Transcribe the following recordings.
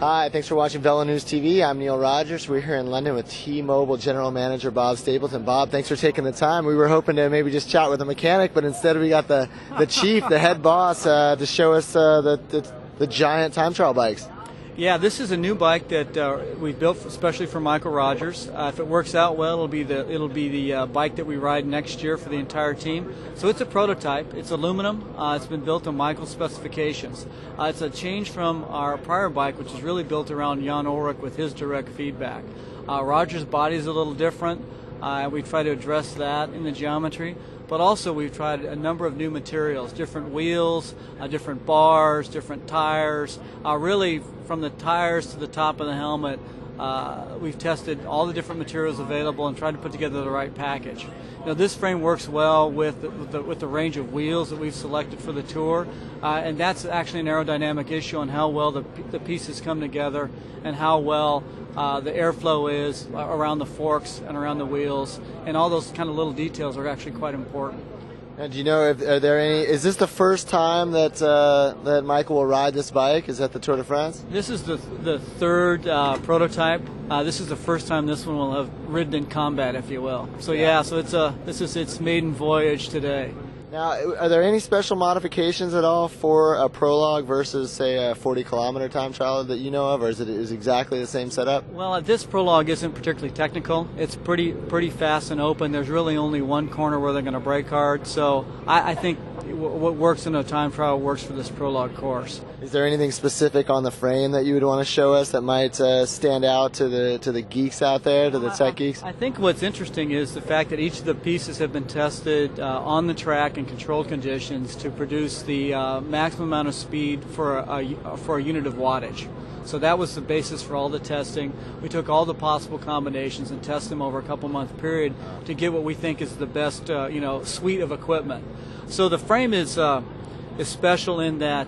Hi, thanks for watching Velo News TV. I'm Neil Rogers. We're here in London with T-Mobile General Manager Bob Stapleton. Bob, thanks for taking the time. We were hoping to maybe just chat with a mechanic, but instead we got the chief, the head boss, to show us the giant time trial bikes. Yeah, this is a new bike that we built especially for Michael Rogers. If it works out well, it'll be the bike that we ride next year for the entire team. So it's a prototype. It's aluminum. It's been built to Michael's specifications. It's a change from our prior bike, which is really built around Jan Ulrich with his direct feedback. Rogers' body is a little different. We try to address that in the geometry. But also we've tried a number of new materials, different wheels, different bars, different tires. Really from the tires to the top of the helmet, we've tested all the different materials available and tried to put together the right package. Now this frame works well with the range of wheels that we've selected for the tour, and that's actually an aerodynamic issue on how well the pieces come together and how well the airflow is around the forks and around the wheels, and all those kind of little details are actually quite important. And do you know, are there any? Is this the first time that that Michael will ride this bike? Is that the Tour de France? This is the third prototype. This is the first time this one will have ridden in combat, if you will. So yeah, so this is its maiden voyage today. Now, are there any special modifications at all for a Prologue versus, say, a 40-kilometer time trial that you know of, or is it exactly the same setup? Well, this Prologue isn't particularly technical. It's pretty fast and open. There's really only one corner where they're going to brake hard, so I think what works in a time trial works for this Prologue course. Is there anything specific on the frame that you would want to show us that might stand out to the geeks out there, to the tech geeks? I think what's interesting is the fact that each of the pieces have been tested on the track in controlled conditions to produce the maximum amount of speed for a unit of wattage. So that was the basis for all the testing. We took all the possible combinations and tested them over a couple-month period to get what we think is the best suite of equipment. So the frame is special in that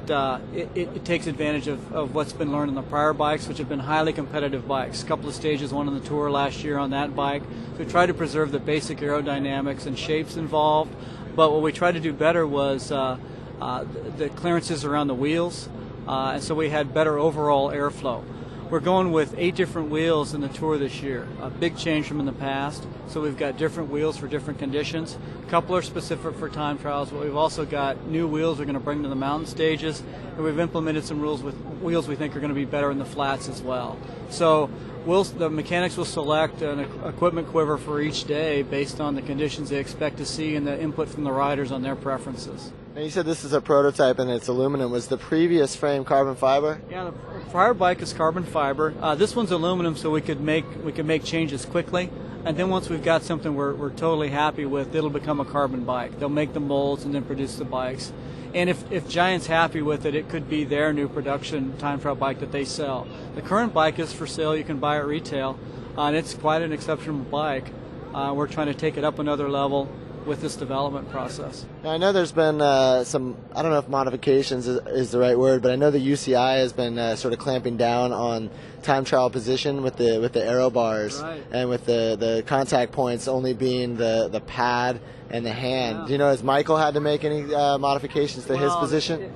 it takes advantage of what's been learned in the prior bikes, which have been highly competitive bikes. A couple of stages won on the Tour last year on that bike. So we tried to preserve the basic aerodynamics and shapes involved, but what we tried to do better was the clearances around the wheels, and so we had better overall airflow. We're going with 8 different wheels in the Tour this year, a big change from in the past. So we've got different wheels for different conditions. A couple are specific for time trials, but we've also got new wheels we're going to bring to the mountain stages, and we've implemented some rules with wheels we think are going to be better in the flats as well. So the mechanics will select an equipment quiver for each day based on the conditions they expect to see and the input from the riders on their preferences. Now you said this is a prototype and it's aluminum. Was the previous frame carbon fiber? Yeah, the prior bike is carbon fiber. This one's aluminum, so we could make changes quickly. And then once we've got something we're totally happy with, it'll become a carbon bike. They'll make the molds and then produce the bikes. And if Giant's happy with it, it could be their new production time trial bike that they sell. The current bike is for sale. You can buy it at retail, and it's quite an exceptional bike. We're trying to take it up another level with this development process. Now, I know there's been some, I don't know if modifications is the right word, but I know the UCI has been sort of clamping down on time trial position with the aero bars, right, and with the contact points only being the pad and the hand. Yeah. Do you know, has Michael had to make any modifications to his position?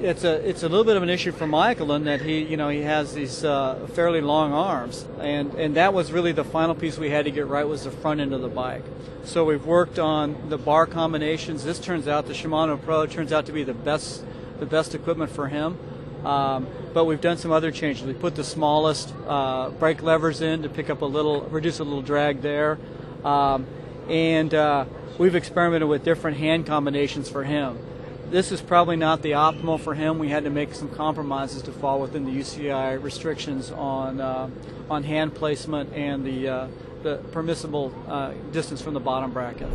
It's a little bit of an issue for Michael in that he has these fairly long arms, and that was really the final piece we had to get right, was the front end of the bike. So we've worked on the bar combinations. This turns out, the Shimano Pro turns out to be the best equipment for him. But we've done some other changes. We put the smallest brake levers in to reduce a little drag there, and we've experimented with different hand combinations for him. This is probably not the optimal for him. We had to make some compromises to fall within the UCI restrictions on hand placement and the permissible distance from the bottom bracket.